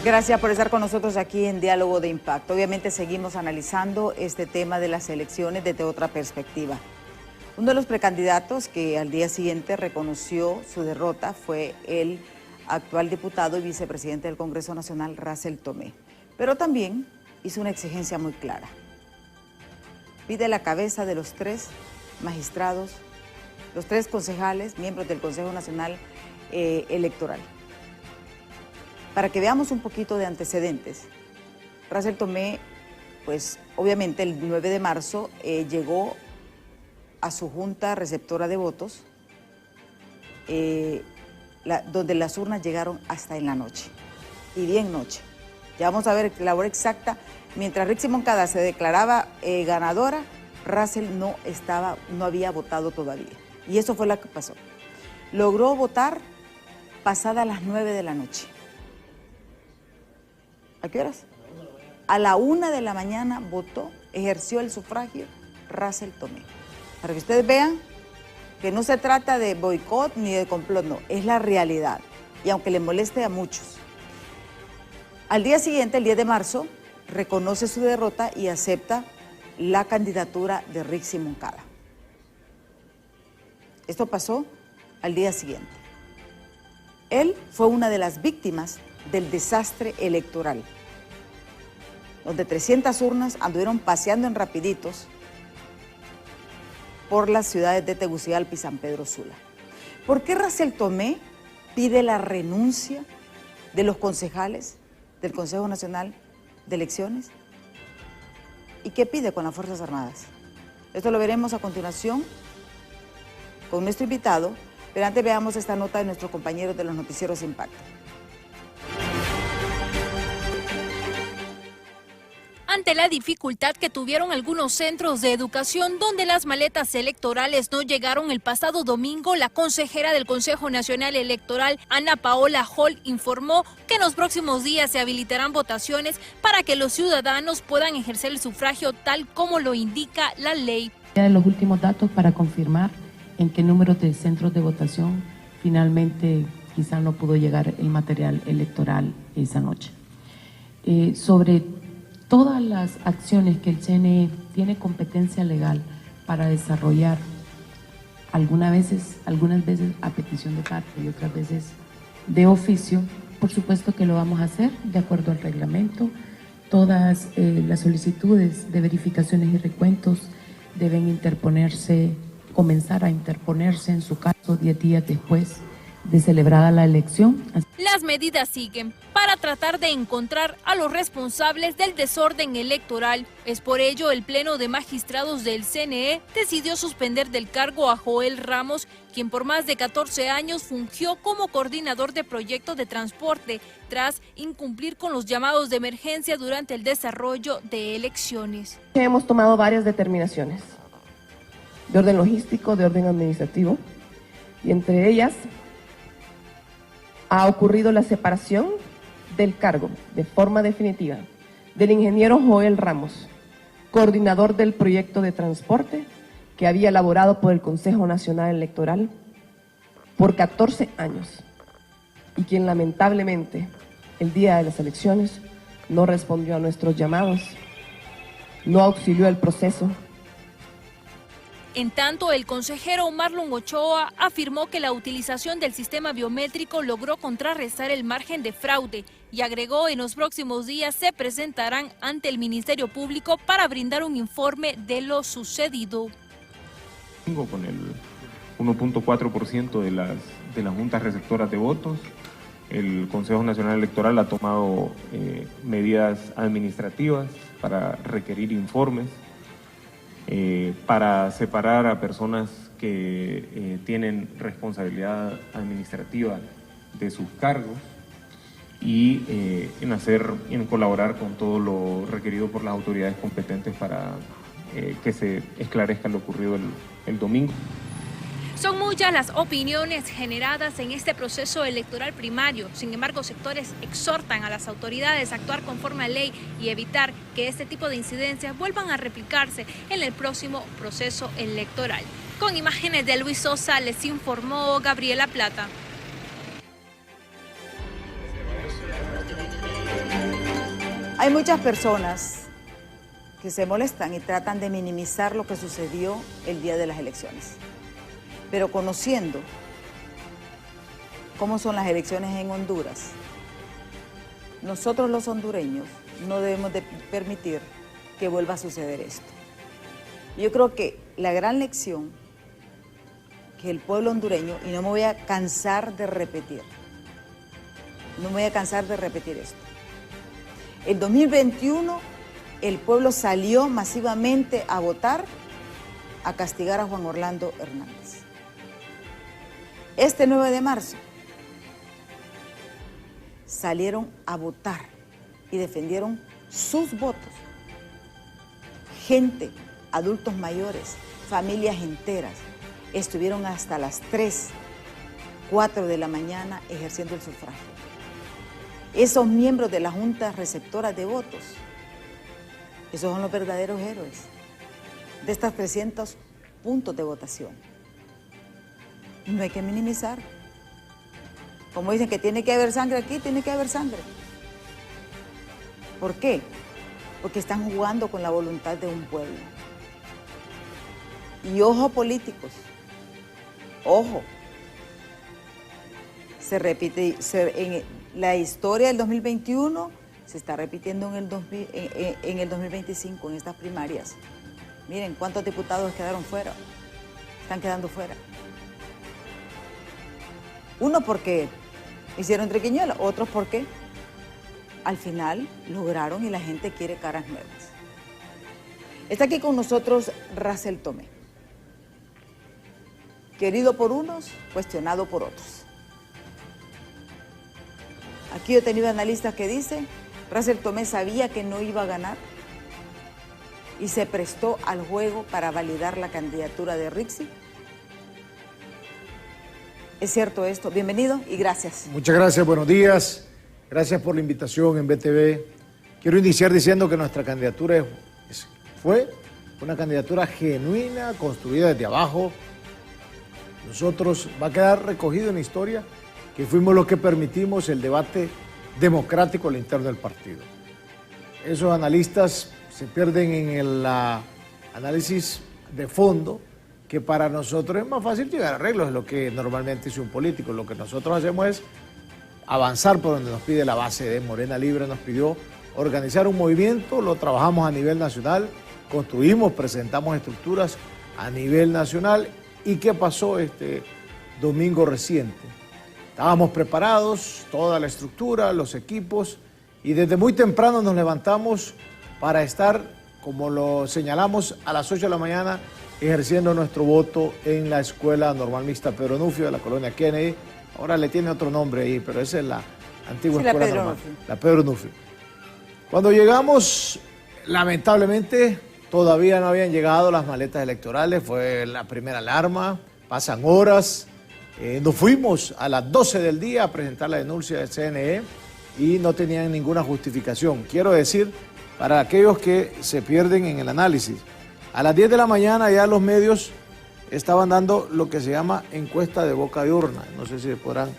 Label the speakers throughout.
Speaker 1: Gracias por estar con nosotros aquí en Diálogo de Impacto. Obviamente seguimos analizando este tema de las elecciones desde otra perspectiva. Uno de los precandidatos que al día siguiente reconoció su derrota fue el actual diputado y vicepresidente del Congreso Nacional, Russell Tomé. Pero también hizo una exigencia muy clara. Pide la cabeza de los 3 magistrados, los 3 concejales, miembros del Consejo Nacional Electoral. Para que veamos un poquito de antecedentes, Russell Tomé, pues obviamente el 9 de marzo llegó a su junta receptora de votos, donde las urnas llegaron hasta en la noche, y bien noche. Ya vamos a ver la hora exacta. Mientras Rixi Moncada se declaraba ganadora, Russell no había votado todavía. Y eso fue lo que pasó. Logró votar pasadas las 9 de la noche. ¿A qué horas? A la 1 de la mañana votó, ejerció el sufragio Russell Tomé. Para que ustedes vean que no se trata de boicot ni de complot, no, es la realidad. Y aunque le moleste a muchos. Al día siguiente, el 10 de marzo, reconoce su derrota y acepta la candidatura de Rixi Moncada. Esto pasó al día siguiente. Él fue una de las víctimas del desastre electoral, donde 300 urnas anduvieron paseando en rapiditos por las ciudades de Tegucigalpa y San Pedro Sula. ¿Por qué Russell Tomé pide la renuncia de los concejales del Consejo Nacional de Elecciones? ¿Y qué pide con las Fuerzas Armadas? Esto lo veremos a continuación con nuestro invitado, pero antes veamos esta nota de nuestros compañeros de los noticieros Impacto.
Speaker 2: Ante la dificultad que tuvieron algunos centros de educación donde las maletas electorales no llegaron el pasado domingo, la consejera del Consejo Nacional Electoral, Ana Paola Hall, informó que en los próximos días se habilitarán votaciones para que los ciudadanos puedan ejercer el sufragio tal como lo indica la ley.
Speaker 3: Los últimos datos para confirmar en qué número de centros de votación finalmente quizá no pudo llegar el material electoral esa noche. Sobre todas las acciones que el CNE tiene competencia legal para desarrollar, algunas veces a petición de parte y otras veces de oficio, por supuesto que lo vamos a hacer de acuerdo al reglamento. Todas las solicitudes de verificaciones y recuentos deben comenzar a interponerse en su caso 10 días después de celebrada la elección.
Speaker 2: Las medidas siguen para tratar de encontrar a los responsables del desorden electoral. Es por ello el Pleno de Magistrados del CNE decidió suspender del cargo a Joel Ramos, quien por más de 14 años fungió como coordinador de proyectos de transporte, tras incumplir con los llamados de emergencia durante el desarrollo de elecciones.
Speaker 4: Hemos tomado varias determinaciones de orden logístico, de orden administrativo, y entre ellas ha ocurrido la separación del cargo de forma definitiva del ingeniero Joel Ramos, coordinador del proyecto de transporte que había elaborado por el Consejo Nacional Electoral por 14 años y quien lamentablemente el día de las elecciones no respondió a nuestros llamados, no auxilió el proceso.
Speaker 2: En tanto, el consejero Marlon Ochoa afirmó que la utilización del sistema biométrico logró contrarrestar el margen de fraude y agregó en los próximos días se presentarán ante el Ministerio Público para brindar un informe de lo sucedido.
Speaker 5: Con el 1.4% de las juntas receptoras de votos, el Consejo Nacional Electoral ha tomado medidas administrativas para requerir informes, para separar a personas que tienen responsabilidad administrativa de sus cargos y en colaborar con todo lo requerido por las autoridades competentes para que se esclarezca lo ocurrido el domingo.
Speaker 2: Son muchas las opiniones generadas en este proceso electoral primario. Sin embargo, sectores exhortan a las autoridades a actuar conforme a ley y evitar que este tipo de incidencias vuelvan a replicarse en el próximo proceso electoral. Con imágenes de Luis Sosa, les informó Gabriela Plata.
Speaker 1: Hay muchas personas que se molestan y tratan de minimizar lo que sucedió el día de las elecciones. Pero conociendo cómo son las elecciones en Honduras, nosotros los hondureños no debemos de permitir que vuelva a suceder esto. Yo creo que la gran lección que el pueblo hondureño, y no me voy a cansar de repetir, esto. En 2021, el pueblo salió masivamente a votar, a castigar a Juan Orlando Hernández. Este 9 de marzo, salieron a votar y defendieron sus votos. Gente, adultos mayores, familias enteras, estuvieron hasta las 3, 4 de la mañana ejerciendo el sufragio. Esos miembros de las juntas receptoras de votos, esos son los verdaderos héroes de estas 300 puntos de votación. No hay que minimizar. Como dicen que tiene que haber sangre aquí, tiene que haber sangre. ¿Por qué? Porque están jugando con la voluntad de un pueblo. Y ojo, políticos, ojo. Se repite, en la historia del 2021 se está repitiendo en el 2025, en estas primarias. Miren cuántos diputados quedaron fuera, están quedando fuera. Uno porque hicieron triquiñuela, otros porque al final lograron y la gente quiere caras nuevas. Está aquí con nosotros Racel Tomé, querido por unos, cuestionado por otros. Aquí he tenido analistas que dicen, Racel Tomé sabía que no iba a ganar y se prestó al juego para validar la candidatura de Rixi. ¿Es cierto esto? Bienvenido y gracias.
Speaker 6: Muchas gracias, buenos días. Gracias por la invitación en BTV. Quiero iniciar diciendo que nuestra candidatura fue una candidatura genuina, construida desde abajo. Nosotros, va a quedar recogido en la historia que fuimos los que permitimos el debate democrático al interno del partido. Esos analistas se pierden en el análisis de fondo, que para nosotros es más fácil llegar a arreglos, es lo que normalmente hace un político. Lo que nosotros hacemos es avanzar por donde nos pide la base de Morena Libre, nos pidió organizar un movimiento, lo trabajamos a nivel nacional, construimos, presentamos estructuras a nivel nacional. ¿Y qué pasó este domingo reciente? Estábamos preparados, toda la estructura, los equipos, y desde muy temprano nos levantamos para estar, como lo señalamos, a las 8 de la mañana ejerciendo nuestro voto en la Escuela Normal Mixta Pedro Nufio de la colonia Kennedy. Ahora le tiene otro nombre ahí, pero esa es la antigua escuela normal, la Pedro Nufio. Cuando llegamos, lamentablemente, todavía no habían llegado las maletas electorales, fue la primera alarma, pasan horas. Nos fuimos a las 12 del día a presentar la denuncia del CNE y no tenían ninguna justificación. Quiero decir, para aquellos que se pierden en el análisis, a las 10 de la mañana ya los medios estaban dando lo que se llama encuesta de boca de urna. No sé si podrán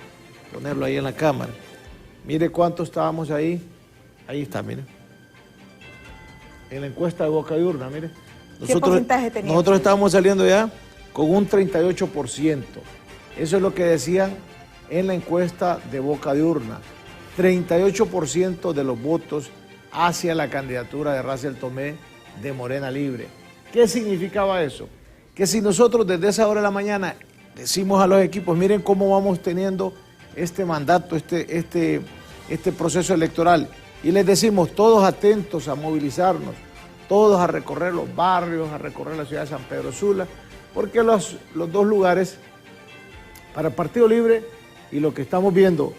Speaker 6: ponerlo ahí en la cámara. Mire cuánto estábamos ahí. Ahí está, mire. En la encuesta de boca de urna, mire.
Speaker 1: ¿Qué porcentaje tenía?
Speaker 6: Nosotros estábamos saliendo ya con un 38%. Eso es lo que decían en la encuesta de boca de urna. 38% de los votos hacia la candidatura de Racel Tomé de Morena Libre. ¿Qué significaba eso? Que si nosotros desde esa hora de la mañana decimos a los equipos, miren cómo vamos teniendo este mandato, este proceso electoral, y les decimos todos atentos a movilizarnos, todos a recorrer los barrios, a recorrer la ciudad de San Pedro Sula, porque los dos lugares para el Partido Libre, y lo que estamos viendo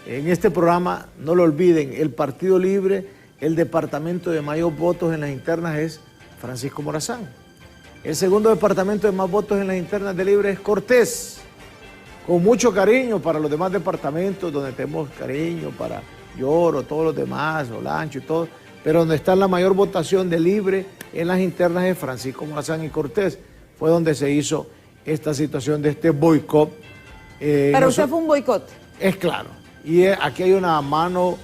Speaker 6: en este programa, no lo olviden, el Partido Libre, el departamento de mayor votos en las internas es Francisco Morazán. El segundo departamento de más votos en las internas de Libre es Cortés, con mucho cariño para los demás departamentos donde tenemos cariño para Lloro, todos los demás, Olancho y todo, pero donde está la mayor votación de Libre en las internas de Francisco Morazán y Cortés. Fue donde se hizo esta situación de este boicot.
Speaker 1: Pero usted fue un boicot.
Speaker 6: Es claro. Y aquí hay una mano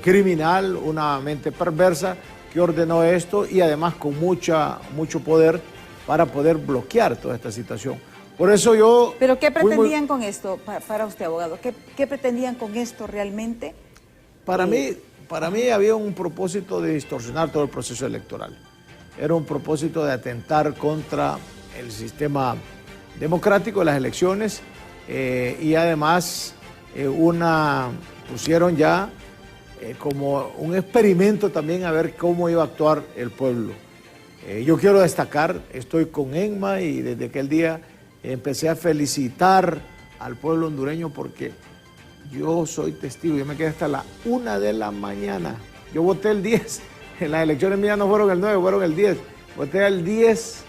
Speaker 6: criminal, una mente perversa que ordenó esto y además con mucho poder para poder bloquear toda esta situación. Por eso yo...
Speaker 1: ¿Pero qué pretendían con esto, para usted, abogado? ¿Qué pretendían con esto realmente?
Speaker 6: Para mí había un propósito de distorsionar todo el proceso electoral. Era un propósito de atentar contra el sistema democrático de las elecciones y además pusieron ya como un experimento también a ver cómo iba a actuar el pueblo. Yo quiero destacar, estoy con ENMA y desde aquel día empecé a felicitar al pueblo hondureño porque yo soy testigo, yo me quedé hasta la 1 de la mañana. Yo voté el 10, en las elecciones mías no fueron el 9, fueron el 10. Voté el 10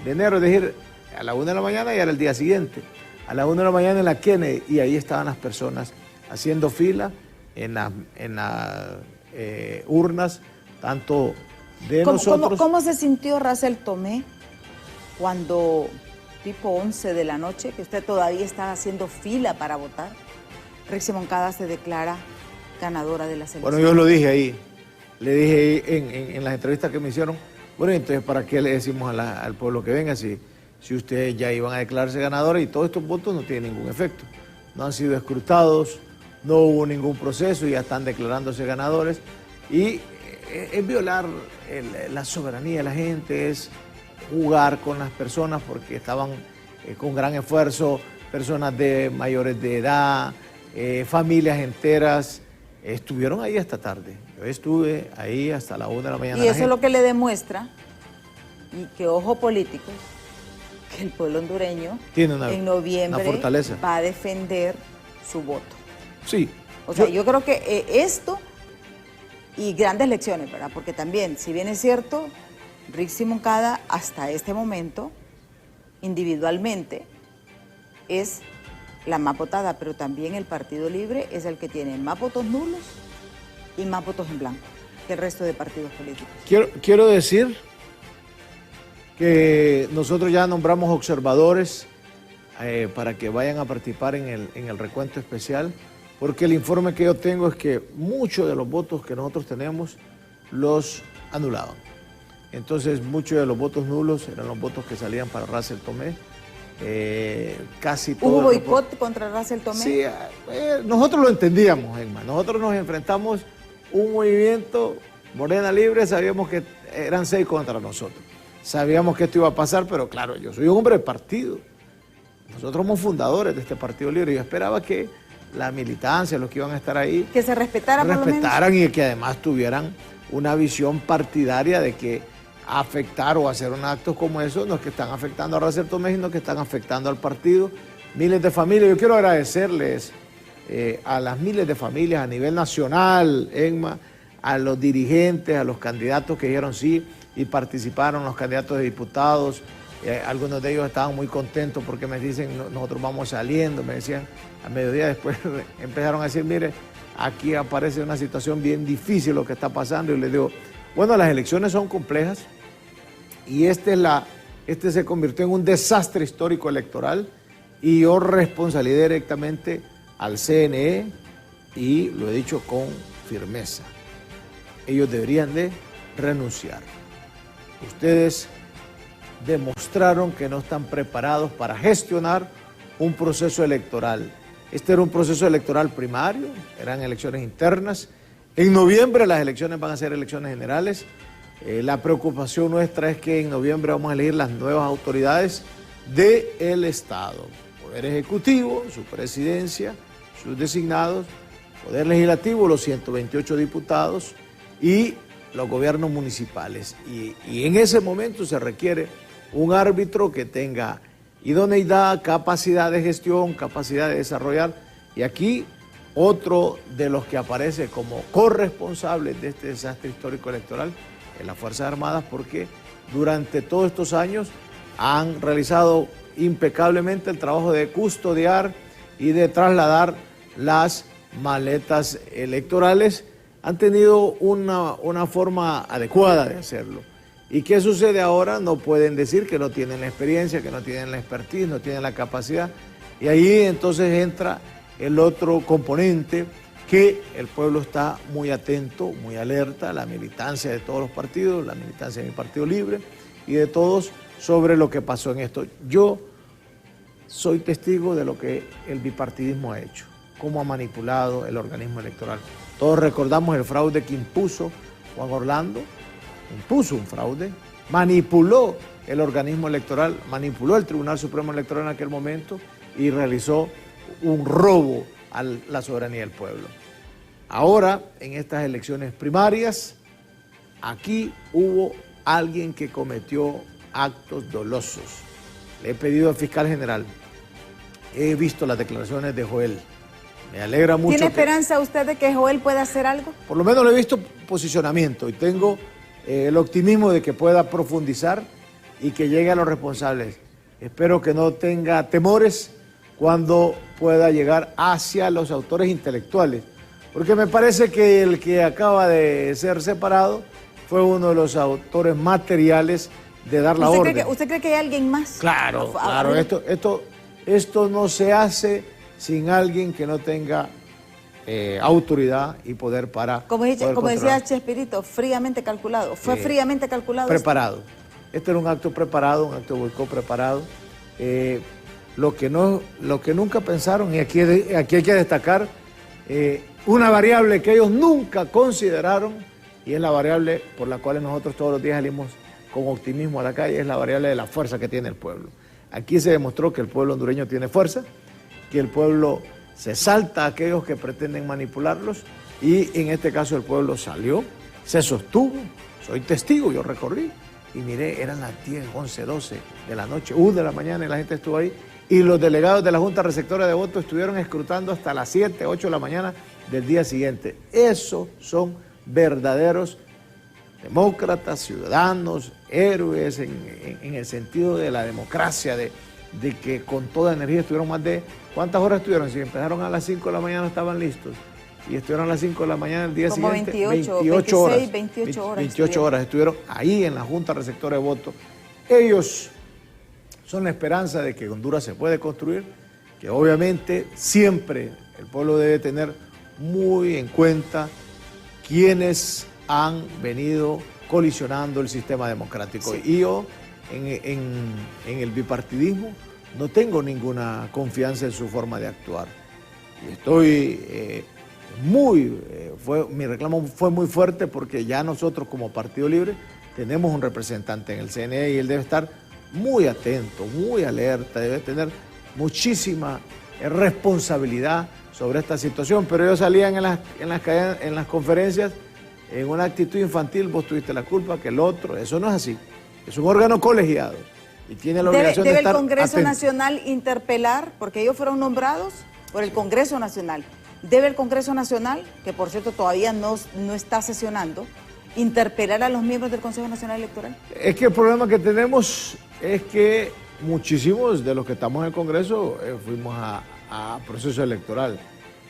Speaker 6: de enero, es decir, a la 1 de la mañana y era el día siguiente. A la 1 de la mañana en la Kennedy y ahí estaban las personas haciendo fila en las urnas, tanto de nosotros...
Speaker 1: ¿Cómo se sintió Racel Tomé cuando, tipo 11 de la noche, que usted todavía estaba haciendo fila para votar, Rixi Moncada se declara ganadora de las elecciones?
Speaker 6: Bueno, yo lo dije ahí, le dije ahí en las entrevistas que me hicieron, bueno, entonces, ¿para qué le decimos al pueblo que venga si ustedes ya iban a declararse ganadores y todos estos votos no tienen ningún efecto? No han sido escrutados, no hubo ningún proceso y ya están declarándose ganadores. Y es violar la soberanía de la gente, es jugar con las personas porque estaban con gran esfuerzo, personas de mayores de edad, familias enteras, estuvieron ahí hasta tarde. Yo estuve ahí hasta la 1 de la mañana.
Speaker 1: Y eso es lo que le demuestra, y que ojo políticos, que el pueblo hondureño
Speaker 6: tiene
Speaker 1: en noviembre
Speaker 6: una fortaleza.
Speaker 1: Va a defender su voto.
Speaker 6: Sí.
Speaker 1: O sea, yo creo que esto y grandes lecciones, ¿verdad? Porque también, si bien es cierto, Rixi Moncada hasta este momento, individualmente, es la más votada, pero también el Partido Libre es el que tiene más votos nulos y más votos en blanco que el resto de partidos políticos.
Speaker 6: Quiero decir que nosotros ya nombramos observadores para que vayan a participar en el recuento especial, porque el informe que yo tengo es que muchos de los votos que nosotros tenemos los anulaban. Entonces muchos de los votos nulos eran los votos que salían para Racel Tomé. Casi todo.
Speaker 1: ¿Hubo boicot contra Racel Tomé?
Speaker 6: Sí, nosotros lo entendíamos, Emma. Nosotros nos enfrentamos un movimiento Morena Libre, sabíamos que eran 6 contra nosotros. Sabíamos que esto iba a pasar, pero claro, yo soy un hombre de partido. Nosotros somos fundadores de este Partido Libre. Yo esperaba que la militancia, los que iban a estar ahí,
Speaker 1: que se respetaran
Speaker 6: y que además tuvieran una visión partidaria de que afectar o hacer un acto como eso no es que están afectando a Racel Tomé, sino que están afectando al partido. Miles de familias, yo quiero agradecerles a las miles de familias a nivel nacional, ENMA, a los dirigentes, a los candidatos que dijeron sí y participaron, los candidatos de diputados. Algunos de ellos estaban muy contentos porque me dicen, nosotros vamos saliendo, me decían a mediodía, después empezaron a decir, mire, aquí aparece una situación bien difícil lo que está pasando, y les digo, bueno, las elecciones son complejas y este se convirtió en un desastre histórico electoral y yo responsabilidad directamente al CNE y lo he dicho con firmeza, ellos deberían de renunciar. Ustedes demostraron que no están preparados para gestionar un proceso electoral. Este era un proceso electoral primario, eran elecciones internas. En noviembre las elecciones van a ser elecciones generales. La preocupación nuestra es que en noviembre vamos a elegir las nuevas autoridades del Estado. Poder Ejecutivo, su presidencia, sus designados, Poder Legislativo, los 128 diputados y los gobiernos municipales. Y en ese momento se requiere un árbitro que tenga idoneidad, capacidad de gestión, capacidad de desarrollar. Y aquí otro de los que aparece como corresponsable de este desastre histórico electoral en las Fuerzas Armadas, porque durante todos estos años han realizado impecablemente el trabajo de custodiar y de trasladar las maletas electorales. Han tenido una forma adecuada de hacerlo. ¿Y qué sucede ahora? No pueden decir que no tienen la experiencia, que no tienen la expertise, no tienen la capacidad. Y ahí entonces entra el otro componente, que el pueblo está muy atento, muy alerta, la militancia de todos los partidos, la militancia de mi Partido Libre y de todos sobre lo que pasó en esto. Yo soy testigo de lo que el bipartidismo ha hecho, cómo ha manipulado el organismo electoral. Todos recordamos el fraude que impuso Juan Orlando, impuso un fraude, manipuló el organismo electoral, manipuló el Tribunal Supremo Electoral en aquel momento y realizó un robo a la soberanía del pueblo. Ahora, en estas elecciones primarias, aquí hubo alguien que cometió actos dolosos. Le he pedido al fiscal general, he visto las declaraciones de Joel, me alegra mucho.
Speaker 1: ¿Tiene esperanza usted de que Joel pueda hacer algo?
Speaker 6: Por lo menos le he visto posicionamiento y tengo el optimismo de que pueda profundizar y que llegue a los responsables. Espero que no tenga temores cuando pueda llegar hacia los autores intelectuales, porque me parece que el que acaba de ser separado fue uno de los autores materiales de dar la orden.
Speaker 1: ¿Usted cree que hay alguien más?
Speaker 6: Claro, claro. Esto no se hace sin alguien que no tenga autoridad y poder para
Speaker 1: Como decía Chespirito, fríamente calculado. Fue fríamente calculado.
Speaker 6: Preparado. Este era un acto preparado, un acto de boicot preparado. Lo que nunca pensaron, y aquí hay que destacar una variable que ellos nunca consideraron, y es la variable por la cual nosotros todos los días salimos con optimismo a la calle, es la variable de la fuerza que tiene el pueblo. Aquí se demostró que el pueblo hondureño tiene fuerza, que el pueblo se salta a aquellos que pretenden manipularlos, y en este caso el pueblo salió, se sostuvo, soy testigo, yo recorrí, y miré, eran las 10, 11, 12 de la noche, 1 de la mañana, y la gente estuvo ahí, y los delegados de la Junta Receptora de Votos estuvieron escrutando hasta las 7, 8 de la mañana del día siguiente. Esos son verdaderos demócratas, ciudadanos, héroes en el sentido de la democracia, de que con toda energía estuvieron más de... ¿Cuántas horas estuvieron? Si empezaron a las 5 de la mañana estaban listos y estuvieron a las 5 de la mañana el día siguiente. 28 horas estuvieron ahí en la Junta Receptora de Votos. Ellos son la esperanza de que Honduras se puede construir, que obviamente siempre el pueblo debe tener muy en cuenta quienes han venido colisionando el sistema democrático. Sí. Y yo, en el bipartidismo, no tengo ninguna confianza en su forma de actuar. Y estoy mi reclamo fue muy fuerte porque ya nosotros como Partido Libre tenemos un representante en el CNE y él debe estar muy atento, muy alerta, debe tener muchísima responsabilidad sobre esta situación. Pero ellos salían en las conferencias en una actitud infantil, vos tuviste la culpa, que el otro, eso no es así. Es un órgano colegiado y tiene la obligación de estar
Speaker 1: ¿Debe el Congreso
Speaker 6: atento.
Speaker 1: Nacional interpelar, porque ellos fueron nombrados por el Congreso Nacional? ¿Debe el Congreso Nacional, que por cierto todavía no está sesionando, interpelar a los miembros del Consejo Nacional Electoral?
Speaker 6: Es que el problema que tenemos es que muchísimos de los que estamos en el Congreso fuimos a proceso electoral.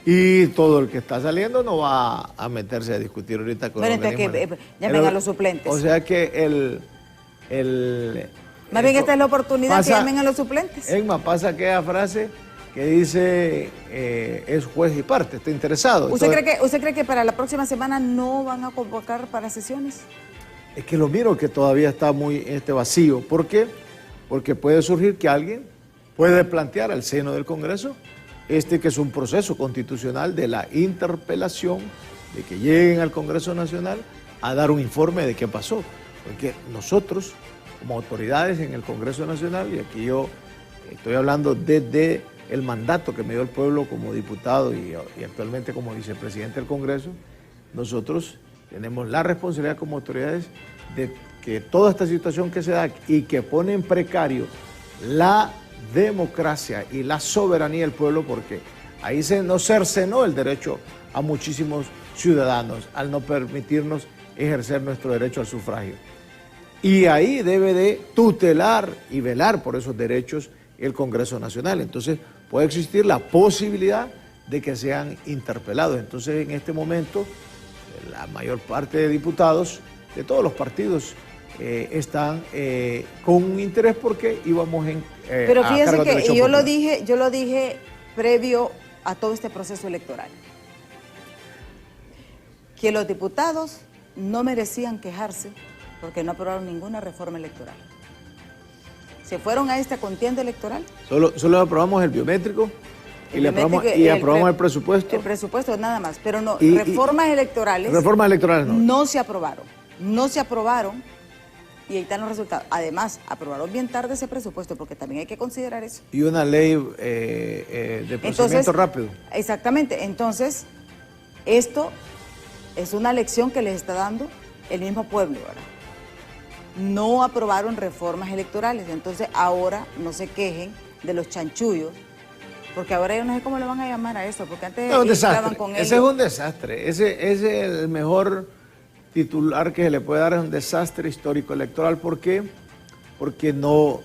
Speaker 6: Y todo el que está saliendo no va a meterse a discutir ahorita con
Speaker 1: el organismo. Pero entonces que llamen a los suplentes.
Speaker 6: O sea que
Speaker 1: más bien esta es la oportunidad que llamen a los suplentes.
Speaker 6: Egma, pasa aquella frase que dice es juez y parte, está interesado.
Speaker 1: ¿Usted cree que para la próxima semana no van a convocar para sesiones?
Speaker 6: Es que lo miro que todavía está muy vacío. ¿Por qué? Porque puede surgir que alguien puede plantear al seno del Congreso que es un proceso constitucional de la interpelación, de que lleguen al Congreso Nacional a dar un informe de qué pasó. Porque nosotros, como autoridades en el Congreso Nacional, y aquí yo estoy hablando desde el mandato que me dio el pueblo como diputado y actualmente como vicepresidente del Congreso, nosotros tenemos la responsabilidad como autoridades de que toda esta situación que se da y que pone en precario la democracia y la soberanía del pueblo, porque ahí nos cercenó el derecho a muchísimos ciudadanos al no permitirnos ejercer nuestro derecho al sufragio. Y ahí debe de tutelar y velar por esos derechos el Congreso Nacional. Entonces puede existir la posibilidad de que sean interpelados. Entonces en este momento la mayor parte de diputados de todos los partidos están con un interés porque íbamos en
Speaker 1: pero fíjese que yo lo dije previo a todo este proceso electoral, que los diputados no merecían quejarse porque no aprobaron ninguna reforma electoral. Se fueron a esta contienda electoral.
Speaker 6: Solo aprobamos el biométrico y aprobamos el presupuesto.
Speaker 1: El presupuesto nada más, pero no, reformas electorales.
Speaker 6: Reformas electorales no.
Speaker 1: No se aprobaron. No se aprobaron y ahí están los resultados. Además, aprobaron bien tarde ese presupuesto porque también hay que considerar eso.
Speaker 6: Y una ley de procedimiento rápido.
Speaker 1: Exactamente. Entonces, esto es una lección que les está dando el mismo pueblo, ¿verdad? No aprobaron reformas electorales, entonces ahora no se quejen de los chanchullos, porque ahora yo no sé cómo le van a llamar a eso, porque antes estaban con ellos.
Speaker 6: Ese es un desastre, ese es el mejor titular que se le puede dar, es un desastre histórico electoral. ¿Por qué? Porque no,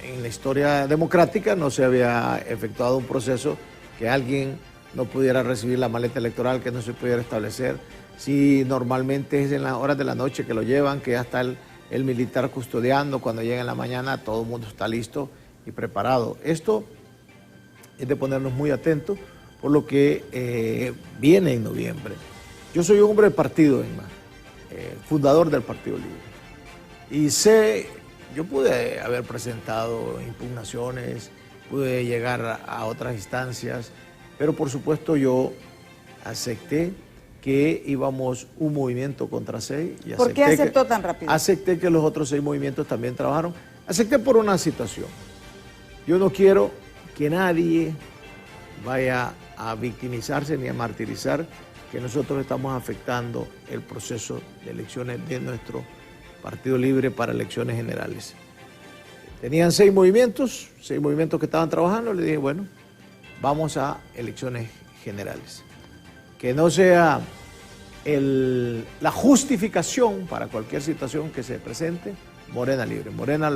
Speaker 6: en la historia democrática no se había efectuado un proceso que alguien no pudiera recibir la maleta electoral, que no se pudiera establecer. Si normalmente es en las horas de la noche que lo llevan, que ya está el militar custodiando, cuando llega en la mañana todo el mundo está listo y preparado. Esto es de ponernos muy atentos por lo que viene en noviembre. Yo soy un hombre de partido, fundador del Partido Libre. Y yo pude haber presentado impugnaciones, pude llegar a otras instancias, pero por supuesto yo acepté que íbamos un movimiento contra 6. Y
Speaker 1: ¿por qué aceptó tan rápido?
Speaker 6: Acepté que los otros 6 movimientos también trabajaron. Acepté por una situación. Yo no quiero que nadie vaya a victimizarse ni a martirizar que nosotros estamos afectando el proceso de elecciones de nuestro Partido Libre para elecciones generales. Tenían 6 movimientos que estaban trabajando. Le dije, bueno, vamos a elecciones generales. Que no sea la justificación para cualquier situación que se presente Morena Libre. Morena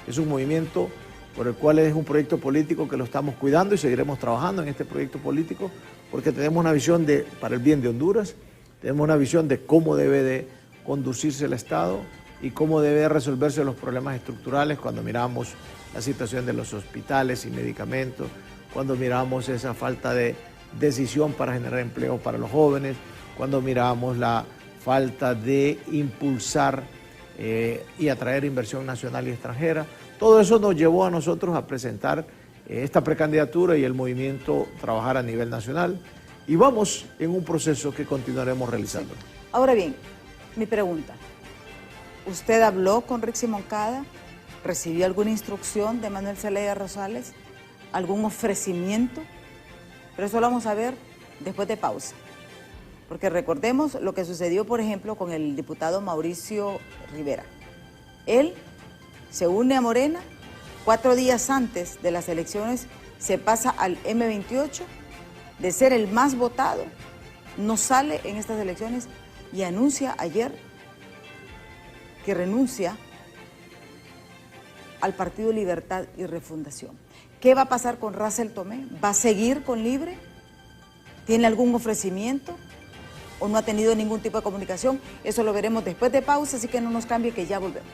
Speaker 6: es un movimiento por el cual es un proyecto político que lo estamos cuidando y seguiremos trabajando en este proyecto político porque tenemos una visión para el bien de Honduras, tenemos una visión de cómo debe de conducirse el Estado y cómo debe resolverse los problemas estructurales cuando miramos la situación de los hospitales y medicamentos, cuando miramos esa falta de decisión para generar empleo para los jóvenes, cuando miramos la falta de impulsar y atraer inversión nacional y extranjera. Todo eso nos llevó a nosotros a presentar esta precandidatura y el movimiento trabajar a nivel nacional y vamos en un proceso que continuaremos realizando.
Speaker 1: Ahora bien, mi pregunta, ¿usted habló con Rixi Moncada? ¿Recibió alguna instrucción de Manuel Zelaya Rosales? ¿Algún ofrecimiento? Pero eso lo vamos a ver después de pausa. Porque recordemos lo que sucedió, por ejemplo, con el diputado Mauricio Rivera. Él se une a Morena, 4 días antes de las elecciones se pasa al M28, de ser el más votado, no sale en estas elecciones y anuncia ayer que renuncia al Partido Libertad y Refundación. ¿Qué va a pasar con Russell Tomé? ¿Va a seguir con Libre? ¿Tiene algún ofrecimiento? ¿O no ha tenido ningún tipo de comunicación? Eso lo veremos después de pausa, así que no nos cambie, que ya volvemos.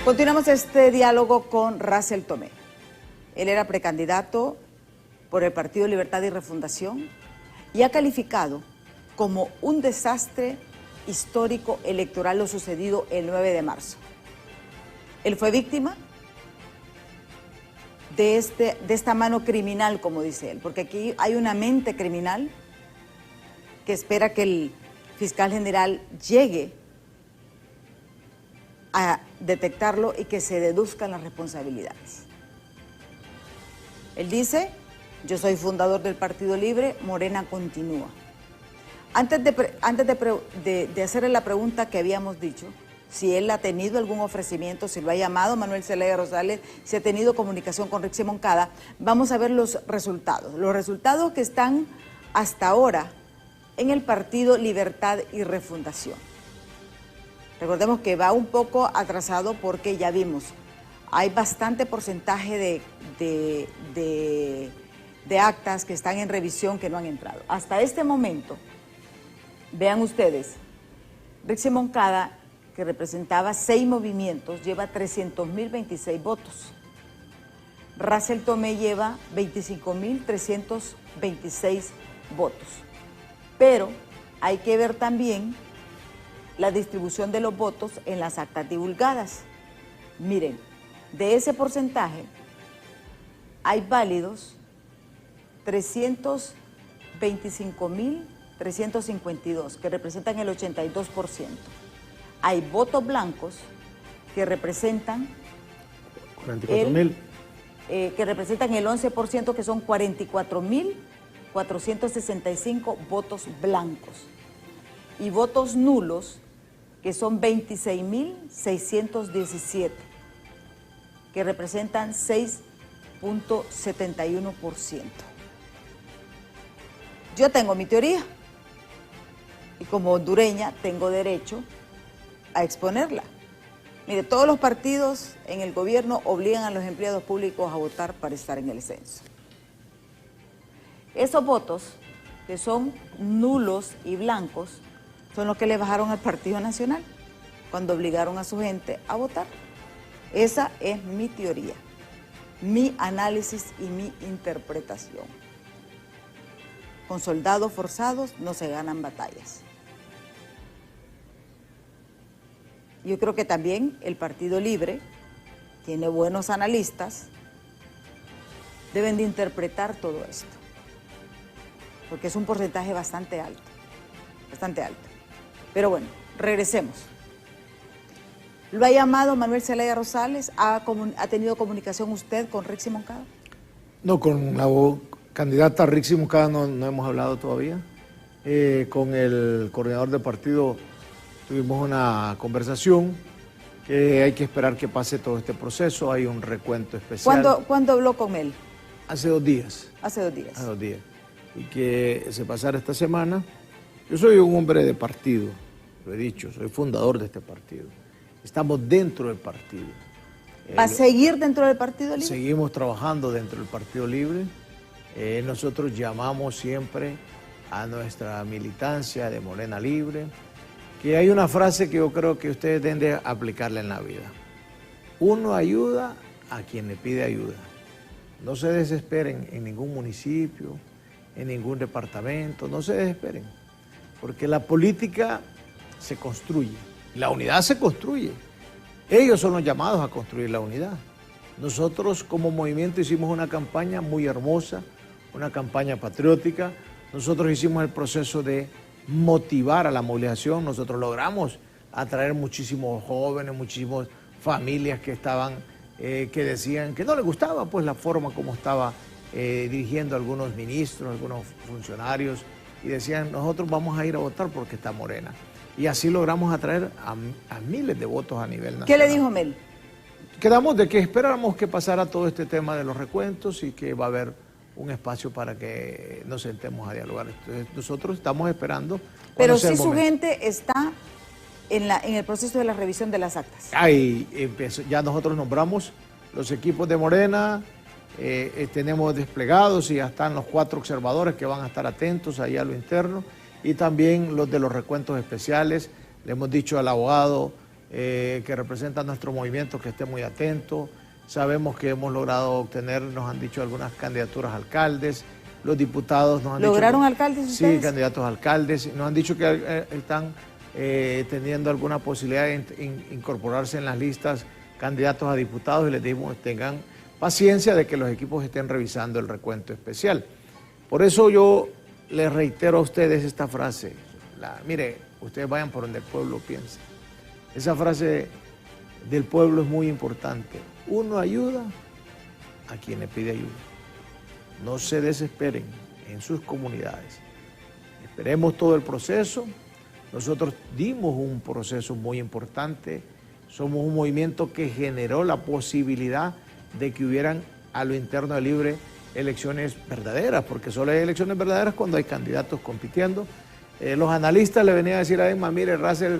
Speaker 1: Continuamos este diálogo con Russell Tomé. Él era precandidato por el Partido Libertad y Refundación y ha calificado como un desastre histórico electoral lo sucedido el 9 de marzo. Él fue víctima de esta mano criminal, como dice él, porque aquí hay una mente criminal que espera que el fiscal general llegue a detectarlo y que se deduzcan las responsabilidades. Él dice, yo soy fundador del Partido Libre, Morena continúa. Antes de hacerle la pregunta que habíamos dicho, si él ha tenido algún ofrecimiento, si lo ha llamado Manuel Zelaya Rosales, si ha tenido comunicación con Rixi Moncada, vamos a ver los resultados. Los resultados que están hasta ahora en el Partido Libertad y Refundación. Recordemos que va un poco atrasado porque ya vimos, hay bastante porcentaje de actas que están en revisión que no han entrado. Hasta este momento, vean ustedes, Rixi Moncada, que representaba 6 movimientos, lleva 300.026 votos. Racel Tomé lleva 25.326 votos. Pero hay que ver también la distribución de los votos en las actas divulgadas. Miren, de ese porcentaje hay válidos 325.352, que representan el 82%. Hay votos blancos que representan
Speaker 6: 44.000.
Speaker 1: Que representan el 11%, que son 44.465 votos blancos. Y votos nulos, que son 26.617, que representan 6.71%. Yo tengo mi teoría y como hondureña tengo derecho a exponerla. Mire, todos los partidos en el gobierno obligan a los empleados públicos a votar para estar en el censo. Esos votos, que son nulos y blancos, son los que le bajaron al Partido Nacional cuando obligaron a su gente a votar. Esa es mi teoría, mi análisis y mi interpretación. Con soldados forzados no se ganan batallas. Yo creo que también el Partido Libre tiene buenos analistas, deben de interpretar todo esto, porque es un porcentaje bastante alto, bastante alto. Pero bueno, regresemos. ¿Lo ha llamado Manuel Zelaya Rosales? ¿Ha tenido comunicación usted con Rixi Moncada?
Speaker 6: No, con la candidata Rixi Moncada no hemos hablado todavía. Con el coordinador del partido tuvimos una conversación que hay que esperar que pase todo este proceso. Hay un recuento especial.
Speaker 1: ¿Cuándo habló con él?
Speaker 6: Hace 2 días.
Speaker 1: Hace 2 días.
Speaker 6: Hace 2 días. Y que se pasara esta semana. Yo soy un hombre de partido, lo he dicho, soy fundador de este partido. Estamos dentro del partido.
Speaker 1: ¿Va a seguir dentro del Partido Libre?
Speaker 6: Seguimos trabajando dentro del Partido Libre. Nosotros llamamos siempre a nuestra militancia de Morena Libre, que hay una frase que yo creo que ustedes deben de aplicarla en la vida. Uno ayuda a quien le pide ayuda. No se desesperen en ningún municipio, en ningún departamento, no se desesperen, porque la política se construye, la unidad se construye. Ellos son los llamados a construir la unidad. Nosotros como movimiento hicimos una campaña muy hermosa, una campaña patriótica. Nosotros hicimos el proceso de motivar a la movilización. Nosotros logramos atraer muchísimos jóvenes, muchísimas familias que estaban, que decían que no les gustaba pues la forma como estaba dirigiendo algunos ministros, algunos funcionarios, y decían, nosotros vamos a ir a votar porque está Morena. Y así logramos atraer a miles de votos a nivel nacional.
Speaker 1: ¿Qué le dijo Mel?
Speaker 6: Quedamos de que esperáramos que pasara todo este tema de los recuentos y que va a haber un espacio para que nos sentemos a dialogar. Entonces, nosotros estamos esperando.
Speaker 1: Pero si su gente está en el proceso de la revisión de las actas.
Speaker 6: Ahí ya nosotros nombramos los equipos de Morena, tenemos desplegados y ya están los 4 observadores que van a estar atentos ahí a lo interno, y también los de los recuentos especiales. Le hemos dicho al abogado que representa nuestro movimiento que esté muy atento. Sabemos que hemos logrado obtener, nos han dicho, algunas candidaturas a alcaldes. Los diputados nos han dicho...
Speaker 1: ¿Lograron alcaldes ustedes?
Speaker 6: Sí, candidatos a alcaldes. Nos han dicho que están teniendo alguna posibilidad de incorporarse en las listas candidatos a diputados, y les dijimos que tengan paciencia de que los equipos estén revisando el recuento especial. Por eso yo les reitero a ustedes esta frase. Mire, ustedes vayan por donde el pueblo piensa. Esa frase del pueblo es muy importante. Uno ayuda a quien le pide ayuda. No se desesperen en sus comunidades. esperemos todo el proceso. Nosotros dimos un proceso muy importante, somos un movimiento que generó la posibilidad de que hubieran a lo interno de Libre elecciones verdaderas, porque solo hay elecciones verdaderas cuando hay candidatos compitiendo. Los analistas le venían a decir a Emma, mire, Russell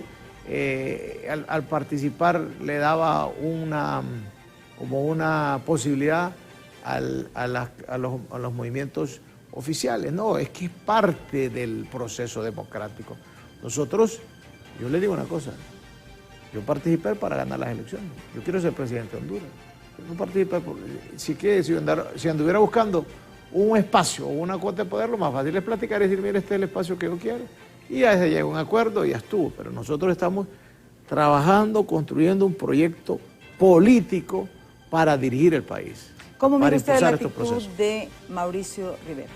Speaker 6: al participar le daba como una posibilidad a los movimientos oficiales. No, es que es parte del proceso democrático. Nosotros, yo le digo una cosa, yo participé para ganar las elecciones, yo quiero ser presidente de Honduras. No participé si anduviera buscando un espacio o una cuota de poder, lo más fácil es platicar y decir, mire, este es el espacio que yo quiero. Y ya se llega a un acuerdo y ya estuvo. Pero nosotros estamos trabajando, construyendo un proyecto político para dirigir el país.
Speaker 1: ¿Cómo mira usted la actitud de Mauricio Rivera?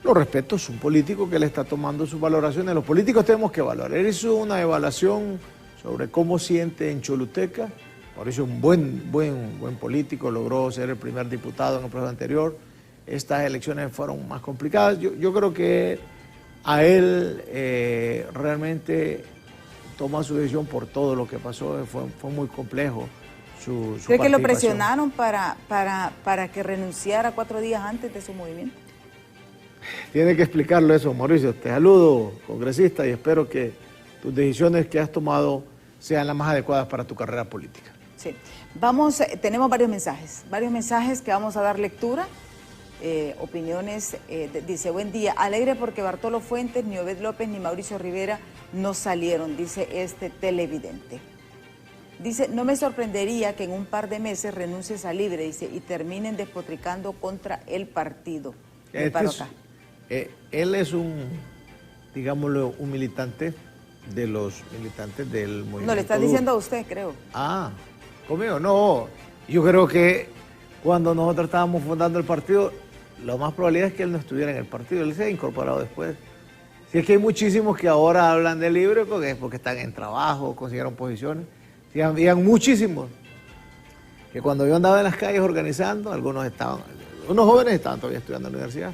Speaker 6: Lo respeto, es un político que le está tomando sus valoraciones. Los políticos tenemos que evaluar. Él hizo una evaluación sobre cómo siente en Choluteca. Mauricio es un buen político, logró ser el primer diputado en el proceso anterior. Estas elecciones fueron más complicadas. Yo creo que a él realmente toma su decisión por todo lo que pasó. Fue muy complejo su
Speaker 1: ¿Cree que lo presionaron para que renunciara 4 días antes de su movimiento?
Speaker 6: Tiene que explicarlo eso, Mauricio. Te saludo, congresista, y espero que tus decisiones que has tomado sean las más adecuadas para tu carrera política.
Speaker 1: Sí. Tenemos varios mensajes que vamos a dar lectura. Opiniones, dice, buen día, alegre porque Bartolo Fuentes, ni Obed López, ni Mauricio Rivera no salieron, dice este televidente. Dice, no me sorprendería que en un par de meses renuncies a Libre, dice, y terminen despotricando contra el partido.
Speaker 6: Él es digámoslo, un militante de los militantes del movimiento.
Speaker 1: No, le está diciendo a usted, creo.
Speaker 6: Ah, conmigo, no. Yo creo que cuando nosotros estábamos fundando el partido, lo más probable es que él no estuviera en el partido, él se ha incorporado después. Si es que hay muchísimos que ahora hablan de Libre porque están en trabajo, consiguieron posiciones. Sí, habían muchísimos que cuando yo andaba en las calles organizando, unos jóvenes estaban todavía estudiando en la universidad,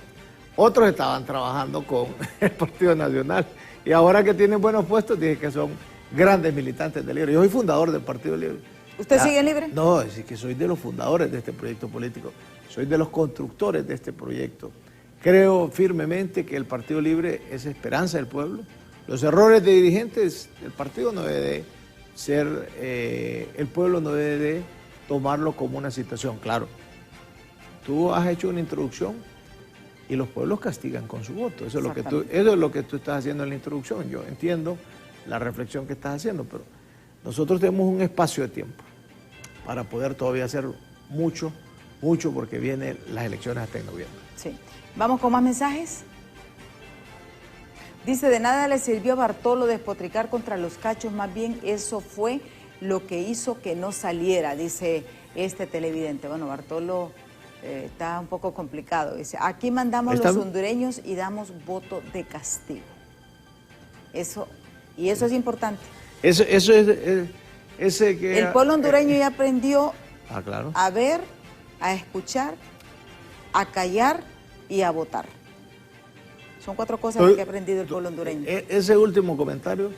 Speaker 6: otros estaban trabajando con el Partido Nacional y ahora que tienen buenos puestos dicen que son grandes militantes de Libre. Yo soy fundador del Partido Libre.
Speaker 1: ¿Usted sigue Libre?
Speaker 6: No, es que soy de los fundadores de este proyecto político, soy de los constructores de este proyecto. Creo firmemente que el Partido Libre es esperanza del pueblo. Los errores de dirigentes del partido no debe de ser, el pueblo no debe de tomarlo como una situación. Claro, tú has hecho una introducción y los pueblos castigan con su voto. Eso es lo que tú estás haciendo en la introducción. Yo entiendo la reflexión que estás haciendo, pero nosotros tenemos un espacio de tiempo para poder todavía hacer mucho, porque vienen las elecciones hasta en noviembre.
Speaker 1: Sí. Vamos con más mensajes. Dice, de nada le sirvió a Bartolo despotricar contra los cachos, más bien eso fue lo que hizo que no saliera, dice este televidente. Bueno, Bartolo está un poco complicado. Dice, aquí mandamos los hondureños y damos voto de castigo. Eso es importante. El pueblo hondureño ya aprendió
Speaker 6: claro,
Speaker 1: a ver, a escuchar, a callar y a votar. Son 4 cosas que ha aprendido el pueblo hondureño.
Speaker 6: Ese último comentario,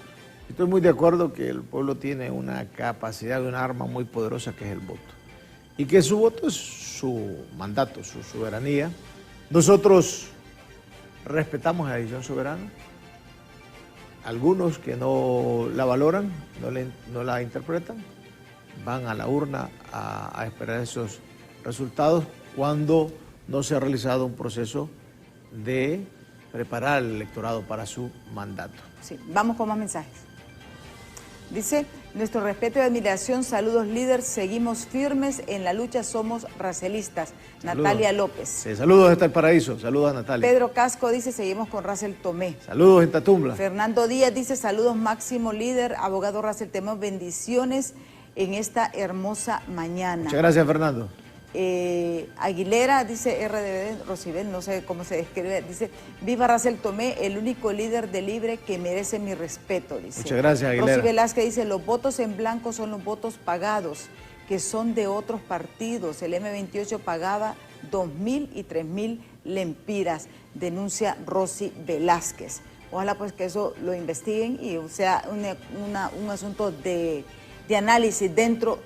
Speaker 6: estoy muy de acuerdo que el pueblo tiene una capacidad, una arma muy poderosa que es el voto. Y que su voto es su mandato, su soberanía. Nosotros respetamos la decisión soberana. Algunos que no la valoran, no la interpretan, van a la urna a esperar esos resultados cuando no se ha realizado un proceso de preparar al electorado para su mandato.
Speaker 1: Sí, vamos con más mensajes. Dice, nuestro respeto y admiración, saludos líder, seguimos firmes en la lucha, somos racelistas. Saludos. Natalia López.
Speaker 6: Sí, saludos desde el paraíso, saludos a Natalia.
Speaker 1: Pedro Casco dice, seguimos con Russell Tomé.
Speaker 6: Saludos en Tatumbla.
Speaker 1: Fernando Díaz dice, saludos máximo líder, abogado Russell Tomé, bendiciones en esta hermosa mañana.
Speaker 6: Muchas gracias, Fernando.
Speaker 1: Aguilera dice RDB, Rosibel, no sé cómo se describe, dice, viva Russell Tomé, el único líder de Libre que merece mi respeto, dice.
Speaker 6: Muchas gracias, Aguilera.
Speaker 1: Rosy Velázquez dice, los votos en blanco son los votos pagados, que son de otros partidos. El M28 pagaba 2.000 y 3.000 lempiras, denuncia Rosy Velázquez. Ojalá pues que eso lo investiguen y sea un asunto de análisis dentro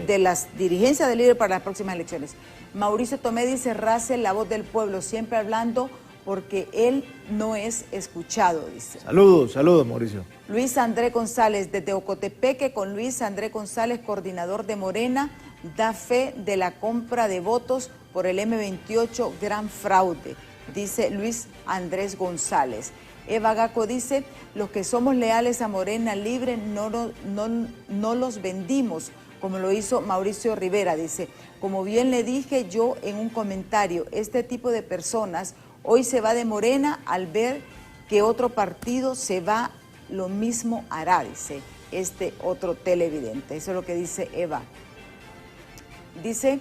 Speaker 1: de las dirigencias del líder para las próximas elecciones. Mauricio Tomé dice, Russell, la voz del pueblo, siempre hablando porque él no es escuchado, dice.
Speaker 6: Saludos, saludos, Mauricio.
Speaker 1: Luis André González, de Teocotepeque, con Luis André González, coordinador de Morena, da fe de la compra de votos por el M28, gran fraude, dice Luis Andrés González. Eva Gaco dice, los que somos leales a Morena Libre no los vendimos, como lo hizo Mauricio Rivera, dice. Como bien le dije yo en un comentario, este tipo de personas hoy se va de Morena al ver que otro partido se va, lo mismo hará, dice este otro televidente. Eso es lo que dice Eva. Dice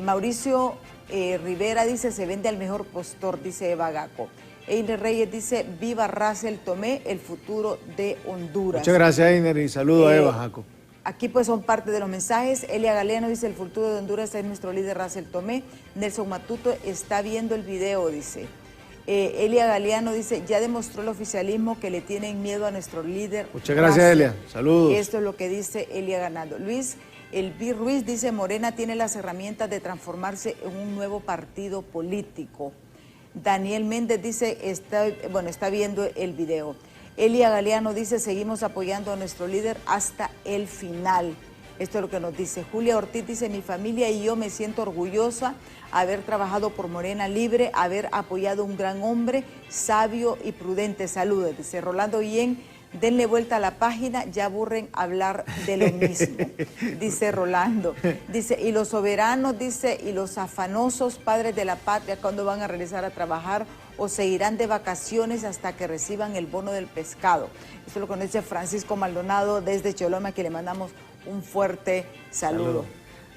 Speaker 1: Mauricio Rivera, dice, se vende al mejor postor, dice Eva Gaco. Einer Reyes dice, viva Russell Tomé, el futuro de Honduras.
Speaker 6: Muchas gracias, Einer, y saludo a Eva Gaco.
Speaker 1: Aquí pues son parte de los mensajes. Elia Galeano dice, el futuro de Honduras es nuestro líder Russell Tomé. Nelson Matuto está viendo el video, dice. Elia Galeano dice, ya demostró el oficialismo que le tienen miedo a nuestro líder.
Speaker 6: Muchas gracias,
Speaker 1: Russell.
Speaker 6: Elia. Saludos.
Speaker 1: Esto es lo que dice Elia Ganado. Luis Elvi Ruiz dice, Morena tiene las herramientas de transformarse en un nuevo partido político. Daniel Méndez dice, está viendo el video. Elia Galeano dice, seguimos apoyando a nuestro líder hasta el final. Esto es lo que nos dice. Julia Ortiz dice, mi familia y yo me siento orgullosa haber trabajado por Morena Libre, haber apoyado a un gran hombre, sabio y prudente. Saludos. Dice Rolando Guillén, denle vuelta a la página, ya aburren hablar de lo mismo. Dice Rolando. Dice, y los soberanos, dice, y los afanosos padres de la patria, ¿cuándo van a regresar a trabajar o se irán de vacaciones hasta que reciban el bono del pescado? Esto lo conoce Francisco Maldonado desde Choloma, que le mandamos un fuerte saludo.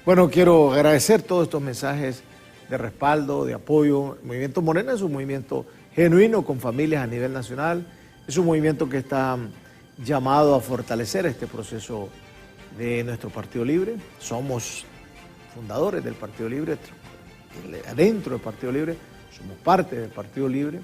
Speaker 6: Bueno, quiero agradecer todos estos mensajes de respaldo, de apoyo. El Movimiento Morena es un movimiento genuino con familias a nivel nacional. Es un movimiento que está llamado a fortalecer este proceso de nuestro Partido Libre. Somos fundadores del Partido Libre, adentro del Partido Libre, somos parte del Partido Libre.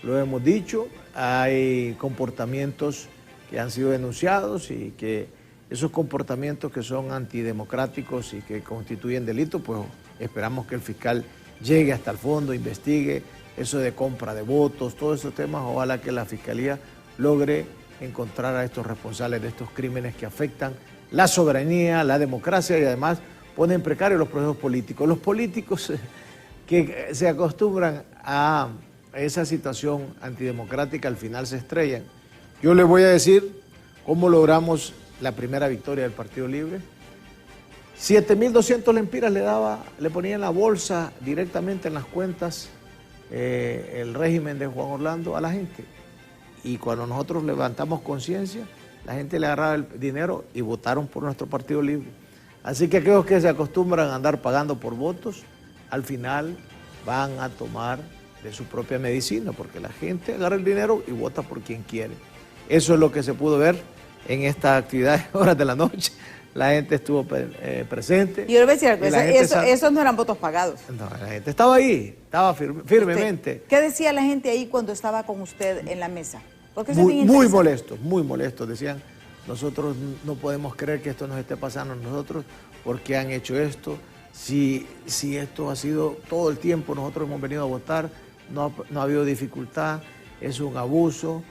Speaker 6: Lo hemos dicho, hay comportamientos que han sido denunciados y que esos comportamientos que son antidemocráticos y que constituyen delito, pues esperamos que el fiscal llegue hasta el fondo, investigue eso de compra de votos, todos esos temas. Ojalá que la Fiscalía logre encontrar a estos responsables de estos crímenes que afectan la soberanía, la democracia y además ponen en precario los procesos políticos. Los políticos que se acostumbran a esa situación antidemocrática al final se estrellan. Yo les voy a decir cómo logramos la primera victoria del Partido Libre. 7.200 lempiras le ponía en la bolsa directamente en las cuentas el régimen de Juan Orlando a la gente. Y cuando nosotros levantamos conciencia, la gente le agarraba el dinero y votaron por nuestro Partido Libre. Así que aquellos que se acostumbran a andar pagando por votos, al final van a tomar de su propia medicina, porque la gente agarra el dinero y vota por quien quiere. Eso es lo que se pudo ver en esta actividad de horas de la noche. La gente estuvo presente.
Speaker 1: Y yo le voy a decir algo, esos no eran votos pagados.
Speaker 6: No, la gente estaba ahí, estaba firmemente.
Speaker 1: ¿Qué decía la gente ahí cuando estaba con usted en la mesa? Porque
Speaker 6: muy molestos. Decían, nosotros no podemos creer que esto nos esté pasando a nosotros, porque han hecho esto. Si esto ha sido todo el tiempo, nosotros hemos venido a votar, no ha habido dificultad, es un abuso.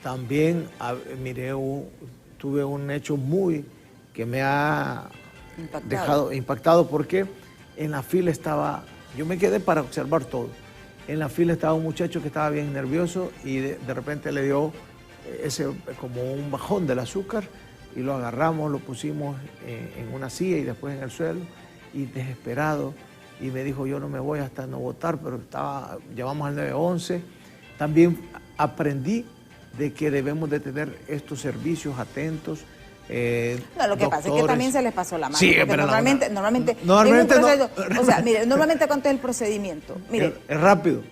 Speaker 6: También tuve un hecho que me ha dejado impactado, porque en la fila estaba, yo me quedé para observar todo, en la fila estaba un muchacho que estaba bien nervioso y de repente le dio como un bajón del azúcar y lo agarramos, lo pusimos en una silla y después en el suelo y desesperado, y me dijo, yo no me voy hasta no votar, pero llamamos al 911. También aprendí de que debemos de tener estos servicios atentos.
Speaker 1: No, lo que pasa es que también se les pasó la mano.
Speaker 6: Sí, pero
Speaker 1: normalmente o sea, mire, normalmente ¿cuánto es el procedimiento? Mire,
Speaker 6: es rápido.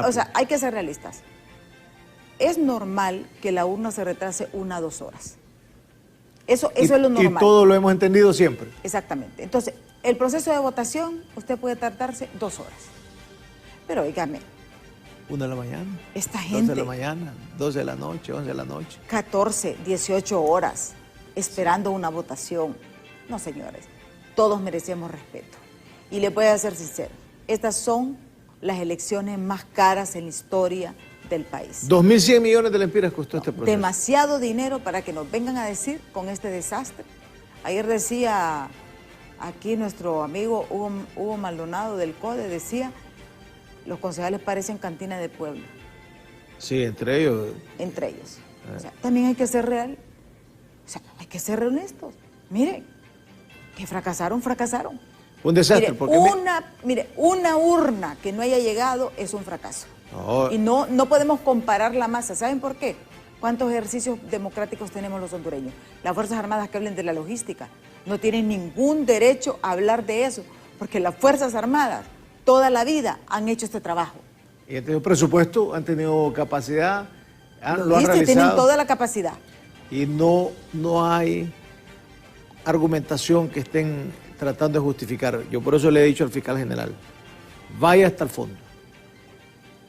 Speaker 1: O sea, hay que ser realistas. Es normal que la urna se retrase 1 a 2 horas. Eso es lo normal.
Speaker 6: Y todo lo hemos entendido siempre.
Speaker 1: Exactamente. Entonces, el proceso de votación, usted puede tardarse 2 horas. Pero, oígame,
Speaker 6: 1 de la mañana.
Speaker 1: Esta
Speaker 6: 2
Speaker 1: gente.
Speaker 6: de la mañana, 12 de la noche, 11 de la noche.
Speaker 1: 14, 18 horas esperando una votación. No, señores, todos merecemos respeto. Y les voy a ser sincero, estas son las elecciones más caras en la historia del país.
Speaker 6: 2.100 millones de lempiras costó este proceso.
Speaker 1: Demasiado dinero para que nos vengan a decir con este desastre. Ayer decía aquí nuestro amigo Hugo Maldonado del CODE, decía, los concejales parecen cantina de pueblo.
Speaker 6: Sí, entre ellos.
Speaker 1: Entre ellos. O sea, también hay que ser real. O sea, hay que ser honestos. Miren, que fracasaron.
Speaker 6: Un desastre.
Speaker 1: Mire,
Speaker 6: porque
Speaker 1: una urna que no haya llegado es un fracaso.
Speaker 6: No.
Speaker 1: Y no podemos comparar la masa. ¿Saben por qué? ¿Cuántos ejercicios democráticos tenemos los hondureños? Las Fuerzas Armadas que hablen de la logística no tienen ningún derecho a hablar de eso, porque las Fuerzas Armadas toda la vida han hecho este trabajo.
Speaker 6: Y han tenido presupuesto, han tenido capacidad, lo han realizado.
Speaker 1: Tienen toda la capacidad.
Speaker 6: Y no hay argumentación que estén tratando de justificar. Yo por eso le he dicho al fiscal general, vaya hasta el fondo.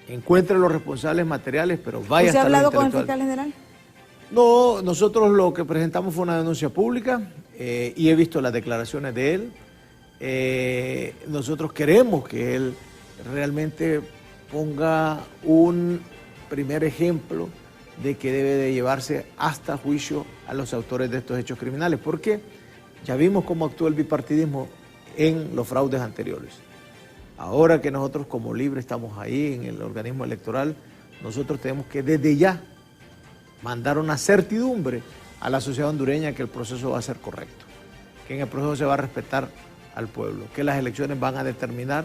Speaker 6: Encuentre los responsables materiales, pero vaya hasta el
Speaker 1: ¿Usted ha hablado con el
Speaker 6: intelectual.
Speaker 1: fiscal general?
Speaker 6: No, nosotros lo que presentamos fue una denuncia pública y he visto las declaraciones de él. Nosotros queremos que él realmente ponga un primer ejemplo de que debe de llevarse hasta juicio a los autores de estos hechos criminales, porque ya vimos cómo actuó el bipartidismo en los fraudes anteriores. Ahora que nosotros como Libre estamos ahí en el organismo electoral, nosotros tenemos que desde ya mandar una certidumbre a la sociedad hondureña que el proceso va a ser correcto, que en el proceso se va a respetar al pueblo, que las elecciones van a determinar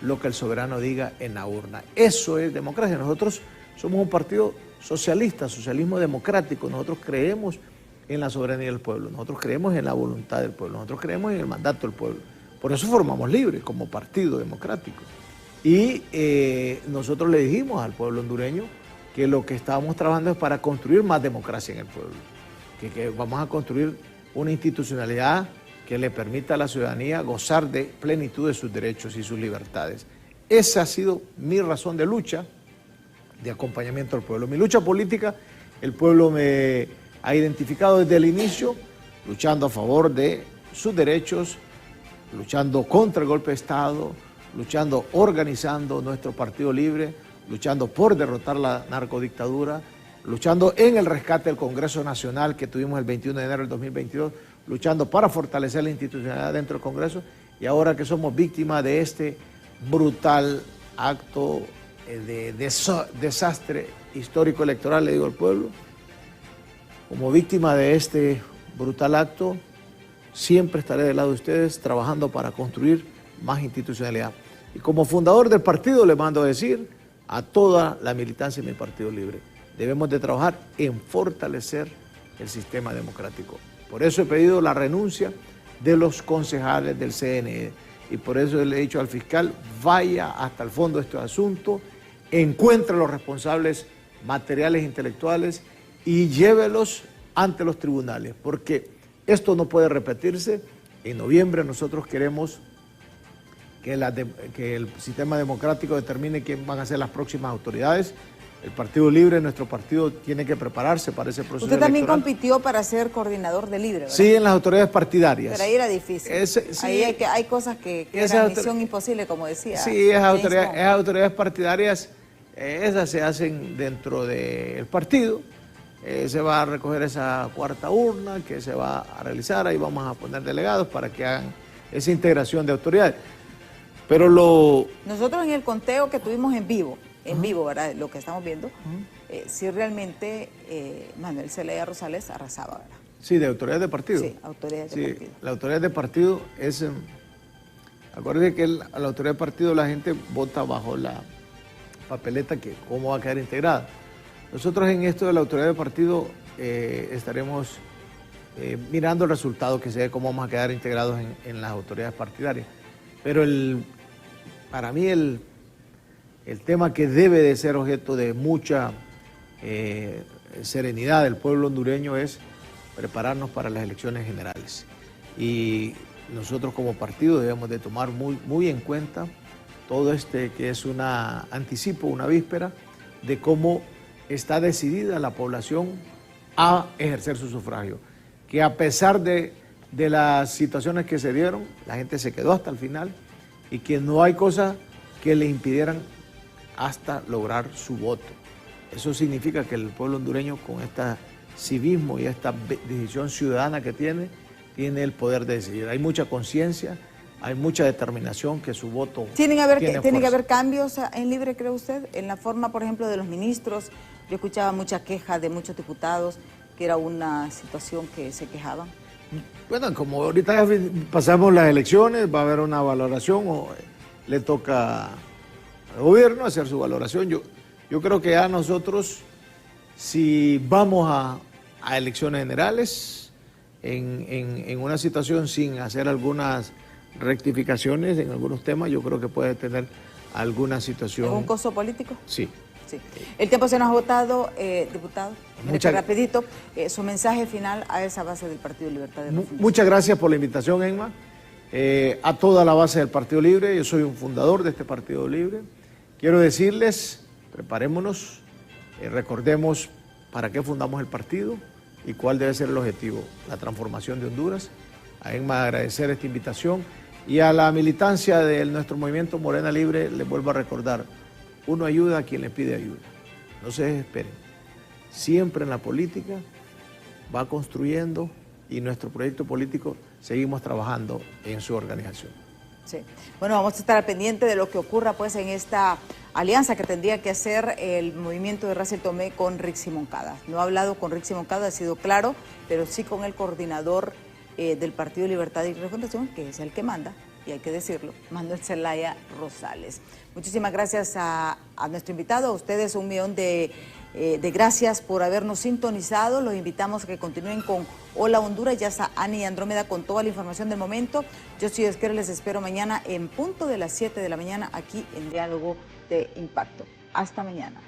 Speaker 6: lo que el soberano diga en la urna. Eso es democracia. Nosotros somos un partido socialista, socialismo democrático. Nosotros creemos en la soberanía del pueblo, nosotros creemos en la voluntad del pueblo, nosotros creemos en el mandato del pueblo. Por eso formamos Libre como partido democrático. Y nosotros le dijimos al pueblo hondureño que lo que estábamos trabajando es para construir más democracia en el pueblo, que vamos a construir una institucionalidad que le permita a la ciudadanía gozar de plenitud de sus derechos y sus libertades. Esa ha sido mi razón de lucha, de acompañamiento al pueblo. Mi lucha política, el pueblo me ha identificado desde el inicio, luchando a favor de sus derechos, luchando contra el golpe de Estado, luchando, organizando nuestro Partido Libre, luchando por derrotar la narcodictadura, luchando en el rescate del Congreso Nacional que tuvimos el 21 de enero del 2022, luchando para fortalecer la institucionalidad dentro del Congreso, y ahora que somos víctimas de este brutal acto de desastre histórico electoral, le digo al pueblo, como víctima de este brutal acto, siempre estaré del lado de ustedes trabajando para construir más institucionalidad. Y como fundador del partido le mando a decir a toda la militancia de mi Partido Libre, debemos de trabajar en fortalecer el sistema democrático. Por eso he pedido la renuncia de los concejales del CNE y por eso le he dicho al fiscal, vaya hasta el fondo de este asunto, encuentre los responsables materiales e intelectuales y llévelos ante los tribunales, porque esto no puede repetirse. En noviembre nosotros queremos que el sistema democrático determine quién van a ser las próximas autoridades. El Partido Libre, nuestro partido, tiene que prepararse para ese proceso.
Speaker 1: Usted también
Speaker 6: electoral.
Speaker 1: compitió para ser coordinador de Libre, ¿verdad?
Speaker 6: Sí, en las autoridades partidarias.
Speaker 1: Pero ahí era difícil.
Speaker 6: Sí.
Speaker 1: Ahí hay cosas que eran misión imposible, como decía.
Speaker 6: Sí, esas autoridades partidarias, esas se hacen dentro del partido. Se va a recoger esa cuarta urna que se va a realizar, ahí vamos a poner delegados para que hagan esa integración de autoridades. Pero
Speaker 1: nosotros en el conteo que tuvimos en vivo, ¿verdad? Lo que estamos viendo, sí realmente Manuel Zelaya Rosales arrasaba, ¿verdad?
Speaker 6: Sí, de autoridades de partido.
Speaker 1: Sí, autoridades de partido.
Speaker 6: La autoridad de partido es... acuérdense que la autoridad de partido la gente vota bajo la papeleta que cómo va a quedar integrada. Nosotros en esto de la autoridad de partido estaremos mirando el resultado que se ve cómo vamos a quedar integrados en las autoridades partidarias. Pero para mí el tema que debe de ser objeto de mucha serenidad del pueblo hondureño es prepararnos para las elecciones generales. Y nosotros como partido debemos de tomar muy en cuenta todo que es una anticipo, una víspera de cómo está decidida la población a ejercer su sufragio. Que a pesar de las situaciones que se dieron, la gente se quedó hasta el final y que no hay cosa que le impidieran hasta lograr su voto. Eso significa que el pueblo hondureño, con este civismo y esta decisión ciudadana que tiene el poder de decidir. Hay mucha conciencia, hay mucha determinación que su voto
Speaker 1: ¿Tiene que haber cambios en Libre, cree usted? En la forma, por ejemplo, de los ministros. Yo escuchaba mucha queja de muchos diputados, que era una situación que se quejaban.
Speaker 6: Bueno, como ahorita pasamos las elecciones, va a haber una valoración, o le toca al gobierno hacer su valoración. Yo creo que ya nosotros, si vamos a elecciones generales, en una situación sin hacer algunas rectificaciones en algunos temas, yo creo que puede tener alguna situación.
Speaker 1: ¿Es un costo político?
Speaker 6: Sí.
Speaker 1: Sí. El tiempo se nos ha agotado, diputado. Rapidito, su mensaje final a esa base del Partido Libertad de Refundación.
Speaker 6: Muchas gracias por la invitación, Emma. A toda la base del Partido Libre, yo soy un fundador de este Partido Libre. Quiero decirles, preparémonos, recordemos para qué fundamos el partido y cuál debe ser el objetivo, la transformación de Honduras. A Emma agradecer esta invitación y a la militancia de nuestro movimiento Morena Libre les vuelvo a recordar, uno ayuda a quien le pide ayuda, no se desesperen, siempre en la política va construyendo y nuestro proyecto político seguimos trabajando en su organización.
Speaker 1: Sí. Bueno, vamos a estar al pendiente de lo que ocurra pues en esta alianza que tendría que hacer el movimiento de Ras El Tomé con Rixi Moncada. No ha hablado con Rixi Moncada, ha sido claro, pero sí con el coordinador del Partido Libertad y Refundación, que es el que manda, y hay que decirlo, Manuel Zelaya Rosales. Muchísimas gracias a nuestro invitado, a ustedes 1.000.000 de gracias por habernos sintonizado. Los invitamos a que continúen con Hola Honduras. Ya está Ani y Andrómeda con toda la información del momento. Yo soy Esquer, les espero mañana en punto de las 7 de la mañana aquí en Diálogo de Impacto. Hasta mañana.